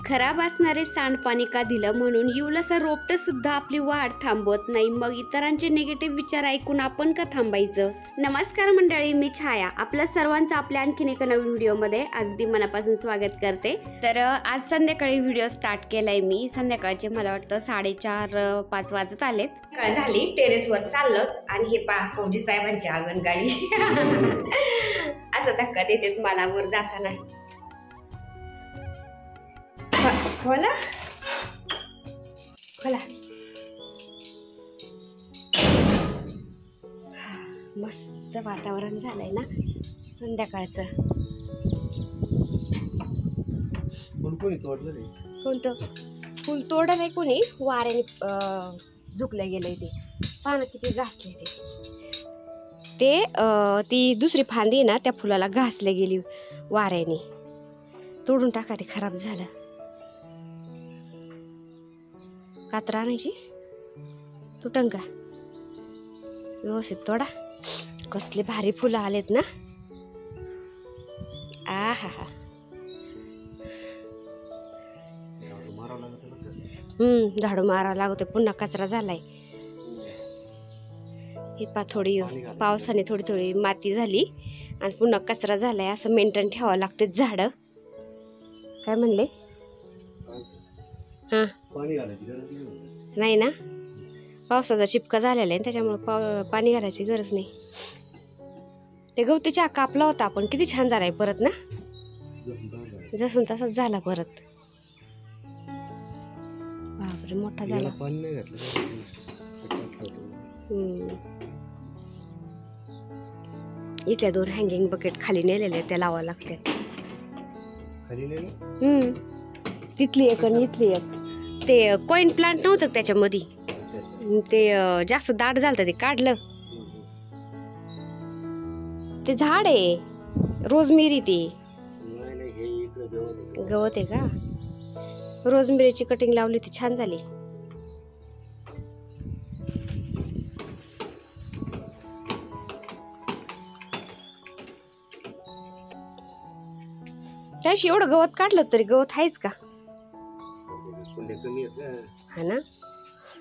खराब असणारे सांडपाणी का दिलं म्हणून युलाचं रोपटं सुद्धा आपली वाढ थांबवत नाही. मग इतरांचे निगेटिव्ह विचार ऐकून आपण का थांबायचं? नमस्कार मंडळी, मी छाया आपल्या सर्वांचं आपल्या आणखीन एका नवीन व्हिडिओमध्ये अगदी मनापासून स्वागत करते. तर आज संध्याकाळी व्हिडिओ स्टार्ट केलाय मी. संध्याकाळचे मला वाटतं 4:30-5 वाजत आलेत. सकाळ झाली, टेरेसवर चाललं आणि हे पहा फौजी साहेबांची आंगणगाडी असं धक्का देते मला वर जाताना. खोला खोला, मस्त वातावरण झालंय ना संध्याकाळचं. कोणतं फुल तोडलं नाही कोणी, वाऱ्याने झुकलं गेलंय ते. पानं किती घासले ते ती दुसरी फांदी ना त्या फुलाला घासले गेली वाऱ्याने. तोडून टाका, ते खराब झालं. कात्रा आणायची, तुटंग का व्यवस्थित तोडा. कसले भारी फुलं आलेत ना. आ हा हा, झाडू मारावं लागतं. पुन्हा कचरा झालाय. हे पा थोडी पावसाने थोडी थोडी माती झाली आणि पुन्हा कचरा झालाय. असं मेंटेन ठेवावं लागते झाड. काय म्हणले? हा नाही ना, पावसाचा चिपका झालेला आहे त्याच्यामुळे पाणी घालायची गरज नाही. ते गवती चहा कापला होता आपण, किती छान झालाय परत ना. जसून तसाच झाला परत. बापरे, मोठा झाला. इथल्या 2 हँगिंग बकेट खाली नेलेले, त्या लावा लागतात. तिथली एक आणि इथली एक. ते कॉइन प्लांट नव्हतं त्याच्यामध्ये, ते जास्त दाट झालं ते काढलं. ते झाड आहे रोजमेरी. ते गवत आहे का? रोजमेरीची कटिंग लावली ती छान झाली. त्याशी एवढं गवत काढलं तरी गवत आहेच का? हा ना.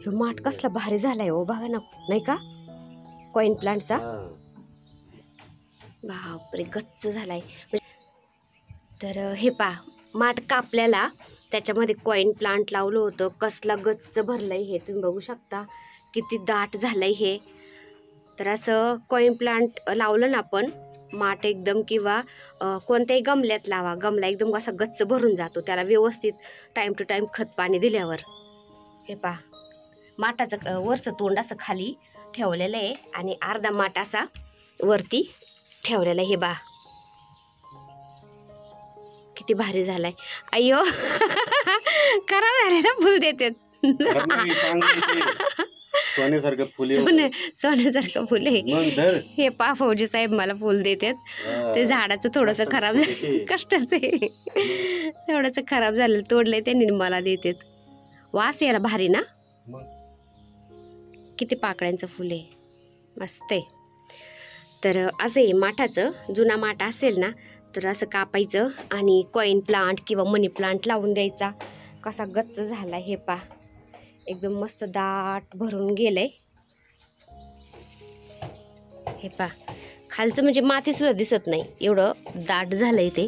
ह्यो माठ कसला भारी झालाय हो, बघा ना. नाही का कॉइन प्लांटचा? बापरे, गच्च झालाय. तर हे पा माठ कापल्याला त्याच्यामध्ये कॉइन प्लांट लावलं होतं. कसला गच्च भरलंय हे तुम्ही बघू शकता, किती दाट झालंय हे. तर असं कॉइन प्लांट लावलं ना आपण माठ एकदम, किंवा कोणत्याही गमल्यात लावा. गमला एकदम असा गच्च भरून जातो त्याला व्यवस्थित टाइम टू टाइम खत पाणी दिल्यावर. हे पा माठाचं वरचं तोंड असं खाली ठेवलेलं आहे आणि अर्धा माठ असा वरती ठेवलेला आहे. हे बा किती भारी झालाय. अय्यो खराब झालेला फुल देतात. सोन्यासारखं फुले, सोन्यासारखं फुले. हे पा फौजी साहेब मला फुल देतात. ते झाडाचं थोडस खराब झालं, कष्टाच आहे. थोडस खराब झालं, तोडलंय त्यांनी मला देतात. वास यायला भारी ना. किती पाकळ्यांचं फुल आहे, मस्त आहे. तर असं आहे माठाचं. जुना माठ असेल ना तर असं कापायचं आणि कॉइन प्लांट किंवा मनी प्लांट लावून द्यायचा. कसा गच्च झाला हे पा, एकदम मस्त दाट भरून गेलंय. हे पा खालचं म्हणजे माती सुद्धा दिसत नाही, एवढं दाट झालंय ते.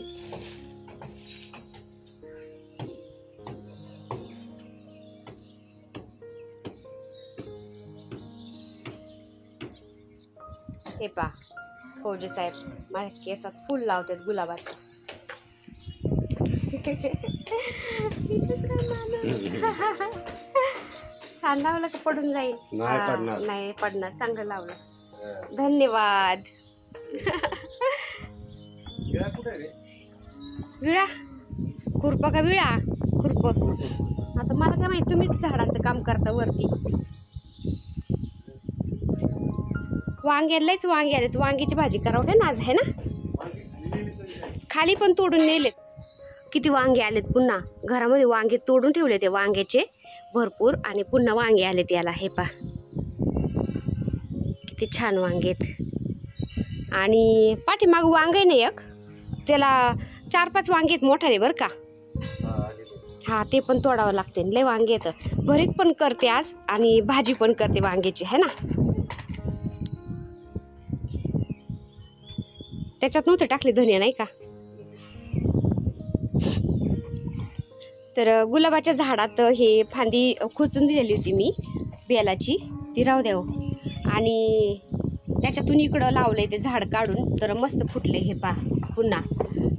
हे पा फौजी साहेब माझ्या केसात फुल लावतात गुलाबाचं. छान लावलं का पडून जाईल? नाही पडणार, चांगलं लावलं. धन्यवाद. विळा खुरप का विळा खुरप? आता मला काय माहिती, तुम्हीच झाडांचं काम करता वरती. वांग्यालाच वांगे आलेत, वांग्याची भाजी करावं काय नाज आहे ना. खाली पण तोडून नेलेत. किती वांगे आलेत. पुन्हा घरामध्ये वांगे तोडून ठेवले ते वांग्याचे भरपूर, आणि पुन्हा वांगे आलेत याला. हे पा किती छान वांगेत. आणि पाठीमाग वांगे नाही एक, त्याला 4-5 वांगे आहेत मोठाले बरं का. हा ते पण तोडावं लागते. लय वांगे येतं. भरीत पण करते आज आणि भाजी पण करते वांग्याची है ना. त्याच्यात नव्हते टाकले धनिया नाही का. तर गुलाबाच्या झाडात हे फांदी खोचून दिलेली होती मी बेलाची, ती राहू द्याव. आणि त्याच्यातून इकडं लावलंय ते झाड काढून, तर मस्त फुटले हे पा पुन्हा.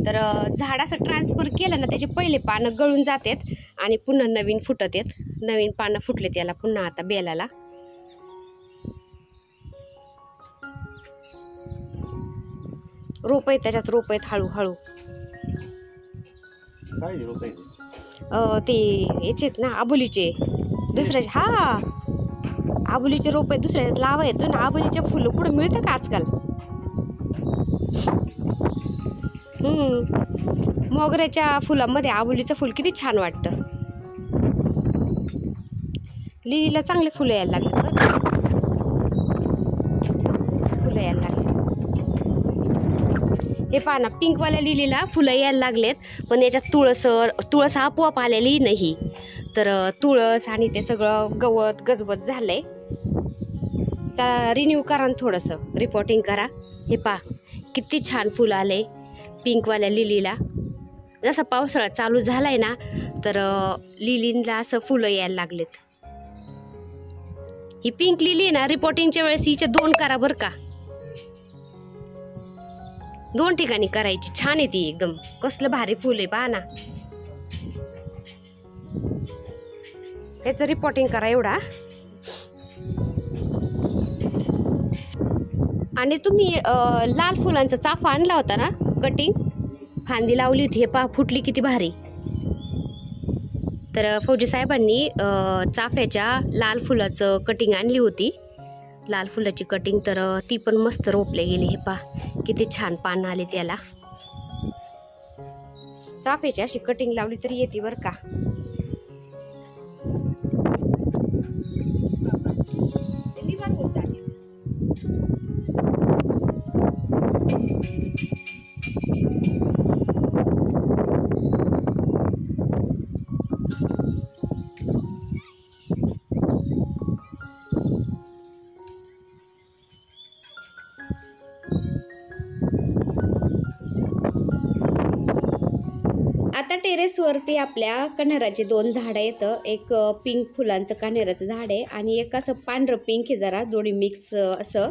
तर झाड असं ट्रान्सफर केलं ना त्याचे पहिले पानं गळून जातात आणि पुन्हा नवीन फुटत आहेत. नवीन पानं फुटले त्याला पुन्हा आता बेलाला. रोप आहेत त्याच्यात, रोप आहेत हळूहळू. ते याचे आहेत ना आबोलीचे, दुसऱ्याचे. हा आबोलीचे रोप आहेत, दुसऱ्याच्यात लावा येतो ना. आबोलीचे फुलं कुठं मिळतं का आजकाल. मोगऱ्याच्या फुलामध्ये आबोलीचं फुल किती छान वाटतं. लिलीला चांगले फुलं यायला लागले बरं का. फुलं यायला लागले हे पहा ना. पिंकवाल्या लिलीला फुलं यायला लागलेत, पण याच्यात तुळस आपोआप आलेली नाही. तर तुळस आणि ते सगळं गवत गजबत झालंय. त्याला रिन्यू करा ना, थोडंसं रिपोर्टिंग करा. हे पहा किती छान फुलं आले पिंकवाल्या लिलीला. जसा पावसाळा चालू झालाय ना, तर लिलीला असं फुलं यायला लागलेत. ही पिंक लिली ना, रिपोर्टिंगच्या वेळेस हिचे 2 करा बरं का. 2 ठिकाणी करायची. छान आहे ती एकदम. कसलं भारी फुल आहे पहा ना. याचं रिपोर्टिंग करा एवढा. आणि तुम्ही लाल फुलांचा चाफा आणला होता ना, कटिंग फांदी लावली होती. हे पहा फुटली किती भारी. तर फौजी साहेबांनी चाफ्याच्या लाल फुलाचं कटिंग आणली होती, लाल फुलाची कटिंग. तर ती पण मस्त रोपले गेली. हे पहा किती छान पानं आले त्याला. चाफ्याची अशी कटिंग लावली तरी येते बरं का. आता टेरेसवरती आपल्या कण्हेराची 2 झाडं येतं. एक पिंक फुलांचं कण्हेराचं झाड आहे आणि एक असं पांढरं पिंक आहे जरा, दोन्ही मिक्स असं.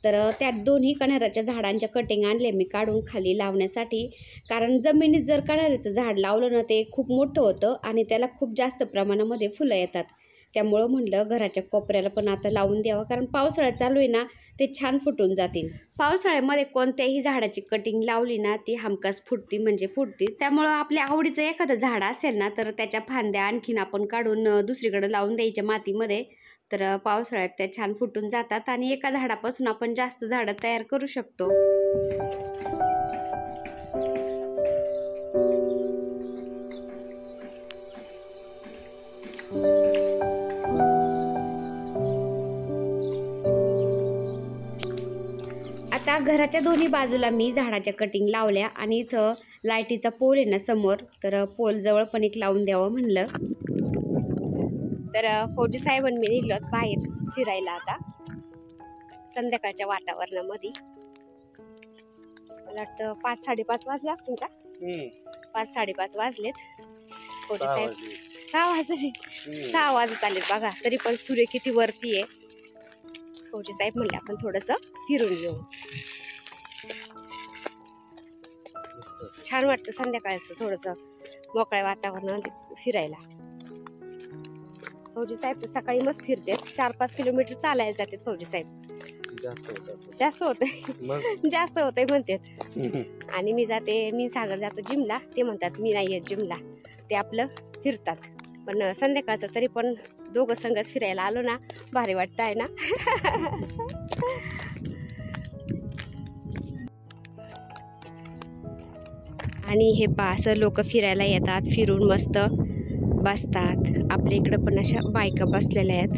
तर त्या दोन्ही कण्हेराच्या झाडांच्या कटिंग आणले मी काढून खाली लावण्यासाठी. कारण जमिनीत जर कण्हेराचं झाड लावलं ना, ते खूप मोठं होतं आणि त्याला खूप जास्त प्रमाणामध्ये फुलं येतात. त्यामुळं म्हटलं घराच्या कोपऱ्याला पण आता लावून द्यावं, कारण पावसाळा चालू आहे ना, ते छान फुटून जातील. पावसाळ्यामध्ये कोणत्याही झाडाची कटिंग लावली ना, ती हमखास फुटती म्हणजे फुटती. त्यामुळं आपल्या आवडीचं एखादं झाड असेल ना, तर त्याच्या फांद्या आणखीन आपण काढून दुसरीकडे लावून द्यायच्या मातीमध्ये. तर पावसाळ्यात त्या छान फुटून जातात आणि एका झाडापासून आपण जास्त झाडं तयार करू शकतो. आता घराच्या दोन्ही बाजूला मी झाडाच्या कटिंग लावल्या आणि इथं लाईटीचा पोल आहे ना समोर, तर पोल जवळ पण एक लावून द्यावं म्हणलं. तर फौजी साहेबांनी मी निघलो बाहेर फिरायला आता संध्याकाळच्या वातावरणामध्ये. मला वाटतं 5-5:30 वाजले असतील का. 5-5:30 वाजलेत. फौजी साहेब 6 वाजले. 6 वाजत आलेत बघा, तरी पण सूर्य किती वरती आहे. फौजी साहेब म्हणले आपण थोडंसं फिरून येऊ. छान वाटतं संध्याकाळचं थोडंसं मोकळ्या वातावरणात फिरायला. फौजी साहेब तर सकाळी मस्त फिरते. 4-5 किलोमीटर चालायला जातात फौजी साहेब. जास्त होतंय म्हणतात. आणि मी सागर जातो जिमला. ते म्हणतात मी नाही येत जिमला. ते आपलं फिरतात. पण संध्याकाळचं तरी पण दोघं संगत फिरायला आलो ना, भारी वाटतं आहे ना. आणि हे पहा असं लोक फिरायला येतात, फिरून मस्त बसतात. आपल्या इकडं पण अशा बायका बसलेल्या आहेत.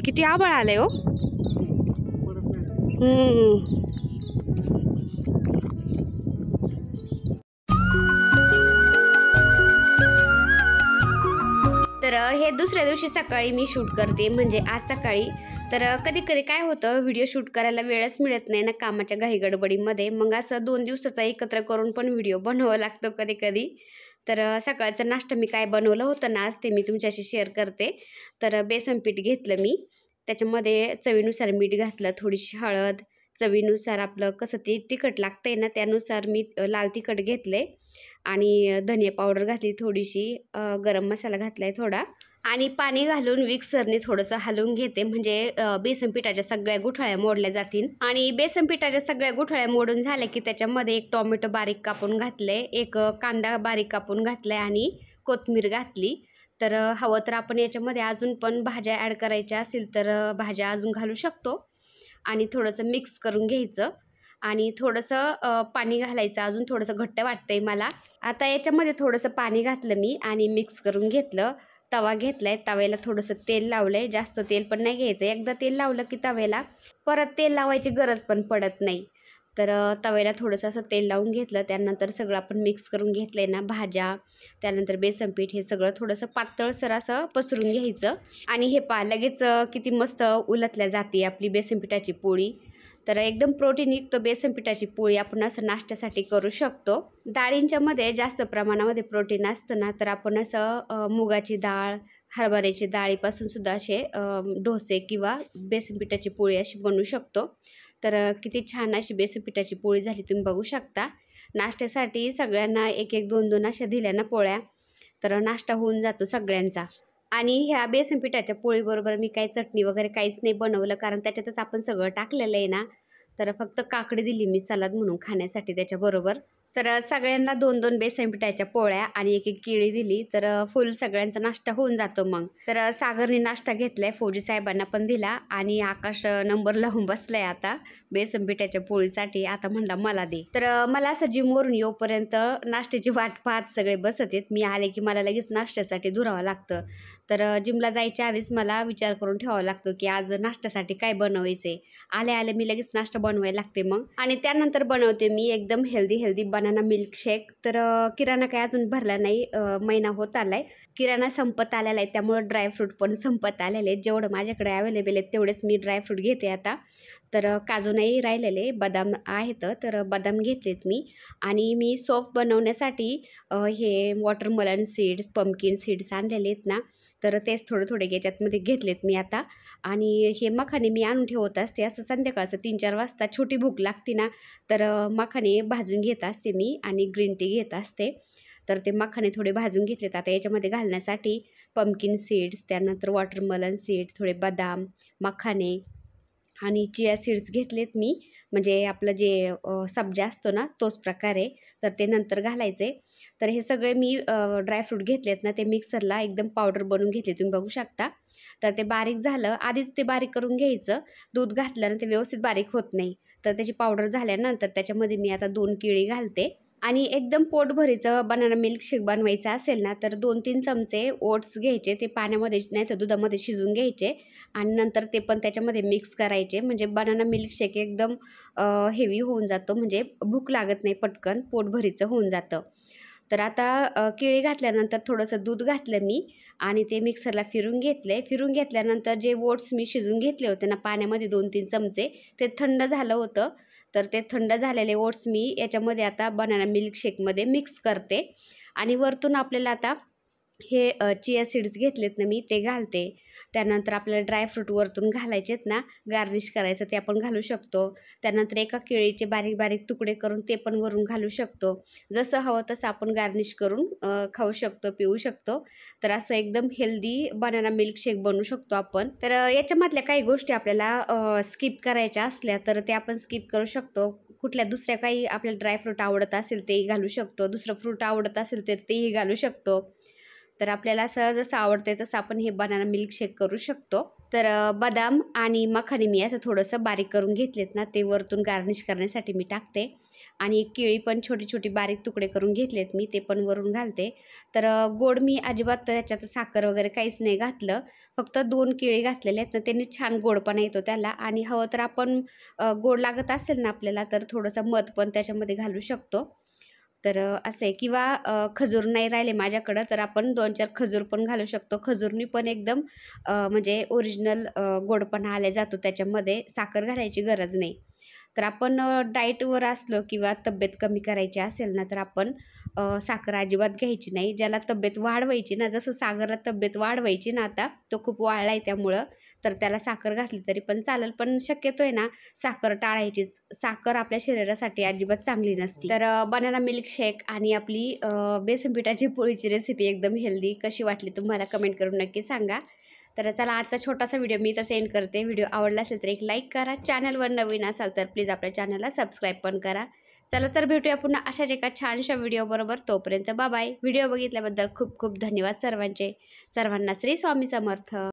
किती आभाळ आलंय हो. हे दुसऱ्या दिवशी सकाळी मी शूट करते, म्हणजे आज सकाळी. तर कधी कधी काय होतं, व्हिडिओ शूट करायला वेळच मिळत नाही ना कामाच्या घाई गडबडीमध्ये. मग असं 2 दिवसाचा एकत्र करून पण व्हिडिओ बनवावं लागतो कधी कधी. तर सकाळचा नाश्ता मी काय बनवलं होतं ना आज ते मी तुमच्याशी शेअर करते. तर बेसन पीठ घेतलं मी, त्याच्यामध्ये चवीनुसार मीठ घातलं, थोडीशी हळद, चवीनुसार आपलं कसं ते तिखट लागतंय ना त्यानुसार मी लाल तिखट घेतले आणि धनिया पावडर घातली थोडीशी, गरम मसाला घातलाय थोडा आणि पाणी घालून मिक्सरने थोडंसं हलवून घेते, म्हणजे बेसन पिठाच्या सगळ्या गुठळ्या मोडल्या जातील. आणि बेसन पिठाच्या सगळ्या गुठळ्या मोडून झाल्या की त्याच्यामध्ये एक टोमॅटो बारीक कापून घातले, एक कांदा बारीक कापून घातलाय आणि कोथिंबीर घातली. तर हवं तर आपण याच्यामध्ये अजून पण भाज्या ॲड करायच्या असतील तर भाज्या अजून घालू शकतो आणि थोडंसं मिक्स करून घ्यायचं आणि थोडंसं पाणी घालायचं, अजून थोडंसं घट्ट वाटतंय मला. आता याच्यामध्ये थोडंसं पाणी घातलं मी आणि मिक्स करून घेतलं. तवा घेतलाय, तव्याला थोडंसं तेल लावलंय, जास्त तेल पण नाही घ्यायचं. एकदा तेल लावलं की तव्याला परत तेल लावायची गरज पण पडत नाही. तर तव्याला थोडंसं असं तेल लावून घेतलं, त्यानंतर सगळं आपण मिक्स करून घेतलंय ना भाज्या, त्यानंतर बेसन पीठ, हे सगळं थोडंसं पातळसर असं पसरून घ्यायचं. आणि हे पहा लगेच किती मस्त उलटल्या जाते आपली बेसन पिठाची पोळी. तर एकदम प्रोटीनयुक्त बेसन पिठाची पोळी आपण असं नाश्त्यासाठी करू शकतो. डाळींच्यामध्ये जास्त प्रमाणामध्ये प्रोटीन असतं ना, तर आपण असं मुगाची डाळ, हरभऱ्याची डाळीपासून सुद्धा असे डोसे किंवा बेसन पिठाची पोळी अशी बनवू शकतो. तर किती छान अशी बेसन पिठाची पोळी झाली तुम्ही बघू शकता. नाश्त्यासाठी सगळ्यांना एक एक दोन दोन अशा दिल्या ना पोळ्या, तर नाश्ता होऊन जातो सगळ्यांचा. आणि ह्या बेसन पिठाच्या पोळीबरोबर मी काही चटणी वगैरे काहीच नाही बनवलं, कारण त्याच्यातच आपण सगळं टाकलेलं आहे ना. तर फक्त काकडी दिली मी सलाद म्हणून खाण्यासाठी त्याच्याबरोबर. तर सगळ्यांना 2-2 बेसन पिठाच्या पोळ्या आणि एक एक केळी दिली, तर फुल सगळ्यांचा नाश्ता होऊन जातो मग. तर सागरने नाश्ता घेतलाय, फौजी साहेबांना पण दिला आणि आकाश नंबर लावून बसलाय आता बेसन पिठाच्या पोळीसाठी. आता म्हणला मला दे. तर मला असं जिमवरून येऊपर्यंत नाश्त्याची वाट पाहत सगळे बसत आहेत. मी आले की मला लगेच नाश्त्यासाठी धुरावं लागतं. तर जिमला जायच्या आधीच मला विचार करून ठेवावा लागतो की आज नाश्त्यासाठी काय बनवायचं आहे. आले आले मी लगेच नाश्ता बनवायला लागते मग. आणि त्यानंतर बनवते मी एकदम हेल्दी बनाना मिल्कशेक. तर किराणा काय अजून भरला नाही, महिना होत आलाय. किराणा संपत आलेला आहे, त्यामुळं ड्रायफ्रूट पण संपत आलेले आहेत. जेवढं माझ्याकडे अवेलेबल आहेत तेवढेच मी ड्रायफ्रूट घेते आता. तर काजू नाही राहिलेले, बदाम आहेत, तर बदाम घेतलेत मी. आणि मी सोप बनवण्यासाठी हे वॉटरमेलन सीड्स, पंपकिन सीड्स आणलेले आहेत ना, तर तेच थोडे थोडे याच्यातमध्ये घेतलेत मी आता. आणि हे मखाने मी आणून ठेवत असते, असं संध्याकाळचं 3-4 वाजता छोटी भूक लागते ना, तर मखाने भाजून घेत असते मी आणि ग्रीन टी घेत असते. तर ते मखाने थोडे भाजून घेतलेत आता याच्यामध्ये घालण्यासाठी. पंपकिन सीड्स, त्यानंतर वॉटरमेलन सीड, थोडे बदाम, मखाने आणि चिया सीड्स घेतलेत मी, म्हणजे आपलं जे सब्जा असतो ना तोच प्रकारे. तर ते नंतर घालायचे. तर हे सगळे मी ड्रायफ्रूट घेतलेत ना, ते मिक्सरला एकदम पावडर बनवून घेतले, तुम्ही बघू शकता. तर ते बारीक झालं, आधीच ते बारीक करून घ्यायचं. दूध घातलं ना ते व्यवस्थित बारीक होत नाही. तर त्याची पावडर झाल्यानंतर त्याच्यामध्ये मी आता 2 केळी घालते. आणि एकदम पोटभरीचं बनाना मिल्कशेक बनवायचं असेल ना, तर 2-3 चमचे ओट्स घ्यायचे, ते पाण्यामध्ये नाही तर दुधामध्ये शिजवून घ्यायचे आणि नंतर ते पण त्याच्यामध्ये मिक्स करायचे. म्हणजे बनाना मिल्कशेक एकदम हेवी होऊन जातो, म्हणजे भूक लागत नाही, पटकन पोटभरीचं होऊन जातं. तर आता केळी घातल्यानंतर थोडंसं दूध घातलं मी आणि ते मिक्सरला फिरून घेतले. फिरून घेतल्यानंतर जे ओट्स मी शिजवून घेतले होते ना पाण्यामध्ये 2-3 चमचे, ते थंड झालं होतं. तर ते थंड झालेले ओट्स मी याच्यामध्ये आता बनाना मिल्कशेकमध्ये मिक्स करते. आणि वरतून आपल्याला आता हे चिया सीड्स घेतलेत ना मी, ते घालते. त्यानंतर आपल्याला ड्रायफ्रूट वरतून घालायचे आहेत ना, गार्निश करायचं ते आपण घालू शकतो. त्यानंतर एका केळीचे बारीक-बारीक तुकडे करून ते पण वरून घालू शकतो. जसं हवं तसं आपण गार्निश करून खाऊ शकतो, पिऊ शकतो. तर असं एकदम हेल्दी बनाना मिल्कशेक बनवू शकतो आपण. तर याच्यामधल्या काही गोष्टी आपल्याला स्किप करायच्या असल्या तर ते आपण स्किप करू शकतो. कुठल्या दुसऱ्या काही आपल्याला ड्रायफ्रूट आवडत असेल तेही घालू शकतो. दुसरं फ्रूट आवडत असेल तर तेही घालू शकतो. तर आपल्याला असं जसं आवडतंय तसं आपण हे बनाना मिल्कशेक करू शकतो. तर बदाम आणि मखाने मी असं थोडंसं बारीक करून घेतलेत ना, ते वरतून गार्निश करण्यासाठी मी टाकते. आणि एक केळी पण छोटी-छोटी बारीक तुकडे करून घेतलेत मी, ते पण वरून घालते. तर गोड मी अजिबात त्याच्यात साखर वगैरे काहीच नाही घातलं. फक्त 2 केळी घातलेले आहेत ना, त्यांनी छान गोडपणा येतो त्याला. आणि हवं तर आपण गोड लागत असेल ना आपल्याला, तर थोडंसं मध पण त्याच्यामध्ये घालू शकतो. तर असं आहे. किंवा खजूर नाही राहिले माझ्याकडं तर आपण 2-4 खजूर पण घालू शकतो. खजूरनी पण एकदम म्हणजे ओरिजिनल गोडपणा आला जातो त्याच्यामध्ये. साखर घालायची गरज नाही. तर आपण डाएटवर असलो किंवा तब्येत कमी करायची असेल ना, तर आपण साखर अजिबात घ्यायची नाही. ज्याला तब्येत वाढवायची ना, जसं सागरला तब्येत वाढवायची ना आता, तो खूप वाढला आहे त्यामुळं, तर त्याला साखर घातली तरी पण चालेल. पण शक्यतो आहे ना, साखर टाळायचीच. साखर आपल्या शरीरासाठी अजिबात चांगली नसते. तर बनाना मिल्कशेक आणि आपली बेसन पिठाची पोळीची रेसिपी एकदम हेल्दी कशी वाटली तुम्हाला कमेंट करून नक्की सांगा. तर चला आजचा छोटासा व्हिडिओ मी इथं सेंड करते. व्हिडिओ आवडला असेल तर एक लाईक करा. चॅनलवर नवीन असाल तर प्लीज आपल्या चॅनलला सबस्क्राईब पण करा. चला तर भेटूया पुन्हा अशाच एका छानशा व्हिडिओबरोबर. तोपर्यंत बाय बाय. व्हिडिओ बघितल्याबद्दल खूप खूप धन्यवाद सर्वांचे. सर्वांना श्री स्वामी समर्थ.